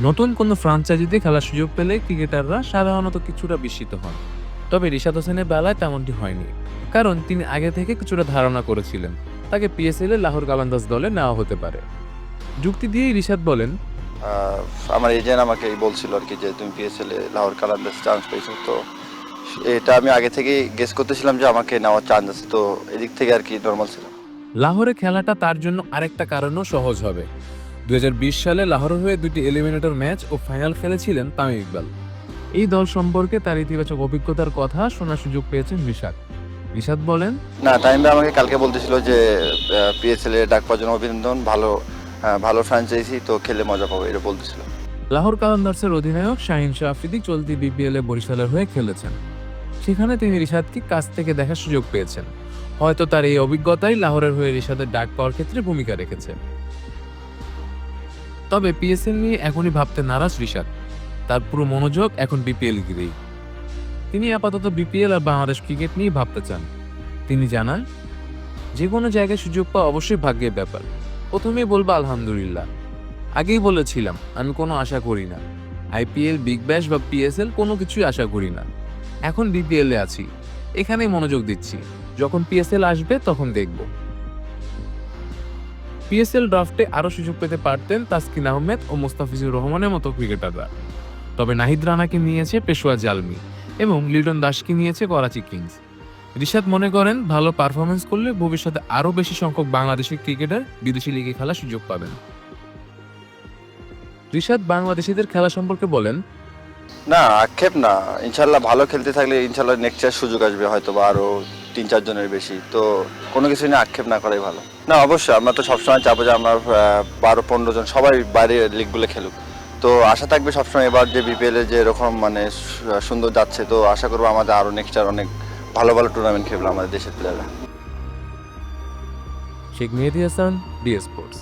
নতুন কোনো ফ্রাঞ্চাইজিতে খেলার সুযোগ পেলে ক্রিকেটাররা সাধারণত কিছুটা বিস্মিত হন। তবে রিশাদ হোসেনের বেলায় তেমনটি হয়নি, কারণ তিনি আগে থেকে কিছুটা ধারণা করেছিলেন তাকে পিএসএল এ লাহোর কালান্দার্স দলে নেওয়া হতে পারে। যুক্তি দিয়েই রিশাদ বলেন, আহ, আমার এজেন্ট আমাকে বলছিল আর কি যে তুমি পিএসএল এ লাহোর কালান্দার্স চান্স পেয়েছো, তো এটা আমি আগে থেকেই গেস করতেছিলাম যে আমাকে নেওয়ার চান্স আছে, তো এদিক থেকে আর কি নর্মাল ছিল। লাহোরে খেলাটা তার জন্য আরেকটা কারণও সহজ হবে। 2020 সালে লাহোরের হয়ে দুটি এলিমিনেটর ম্যাচ ও ফাইনাল খেলেছিলেন তামিম ইকবাল। এই দল সম্পর্কে তার ইতিবাচক অভিজ্ঞতার কথা শোনার সুযোগ পেয়েছেন রিশাদ। রিশাদ বলেন, না, টাইম আমাকে কালকে বলতেছিল যে পিএসএল এ ডাক পাওয়ার জন্য অভিনন্দন, ভালো ভালো ফ্র্যাঞ্চাইজি, তো খেলে মজা পাবো, এটা বলতেছিল। লাহোর কালান্দার্সের অধিনায়ক শাহিন শাহ আফ্রিদি চলতি বিপিএল এ বরিশালের হয়ে খেলেছেন। সেখানে তিনি রিশাদকে কাছ থেকে দেখার সুযোগ পেয়েছেন। হয়তো তার এই অভিজ্ঞতাই লাহোরের হয়ে রিশাদের ডাক পাওয়ার ক্ষেত্রে ভূমিকা রেখেছে। তবে পিএসএল নিয়ে এখনই ভাবতে নারাজ রিশাদ। তার পুরো মনোযোগ এখন বিপিএল ঘিরেই। তিনি আপাতত বিপিএল আর বাংলাদেশ ক্রিকেট নিয়ে ভাবতে চান। তিনি জানান, যে কোনো জায়গায় সুযোগ পাওয়া অবশ্যই ভাগ্যের ব্যাপার। প্রথমেই বলবো আলহামদুলিল্লাহ। আগেই বলেছিলাম আমি কোনো আশা করি না, আইপিএল, বিগ ব্যাশ বা পিএসএল কোনো কিছুই আশা করি না। এখন বিপিএল এ আছি, এখানেই মনোযোগ দিচ্ছি। যখন পিএসএল আসবে তখন দেখব। পিএসএল ড্রাফটে আরও সুযোগ পেতে পারতেন তাসকিন আহমেদ ও মোস্তাফিজুর রহমানের মতো ক্রিকেটাররা। তবে নাহিদ রানাকে নিয়েছে পেশোয়া জালমি এবং লিটন দাসকে নিয়েছে করাচি কিংস। রিশাদ মনে করেন ভালো পারফরমেন্স করলে ভবিষ্যতে আরও বেশি সংখ্যক বাংলাদেশি ক্রিকেটার বিদেশি লিগে খেলার সুযোগ পাবেন। রিশাদ বাংলাদেশিদের খেলা সম্পর্কে বলেন, না, আক্ষেপ না, ইনশাল্লাহ ভালো খেলতে থাকলে ইনশাল্লাহ নেক্সট ইয়ার সুযোগ আসবে, হয়তো বা আরো 3-4 জনের বেশি, তো কোনো কিছু নিয়ে আক্ষেপ না করাই ভালো। না, অবশ্যই আমরা তো সবসময় চাবো যে আমরা 12-15 জন সবাই বাইরে লিগগুলো খেলুক, তো আশা থাকবে সবসময় এবার যে বিপিএল এ যে এরকম মানে সুন্দর যাচ্ছে, তো আশা করবো আমাদের আরো নেক্সট ইয়ার অনেক ভালো ভালো টুর্নামেন্ট খেলবে আমাদের দেশের প্লেয়াররা। শেখ মেহেদী হাসান, ডি স্পোর্টস।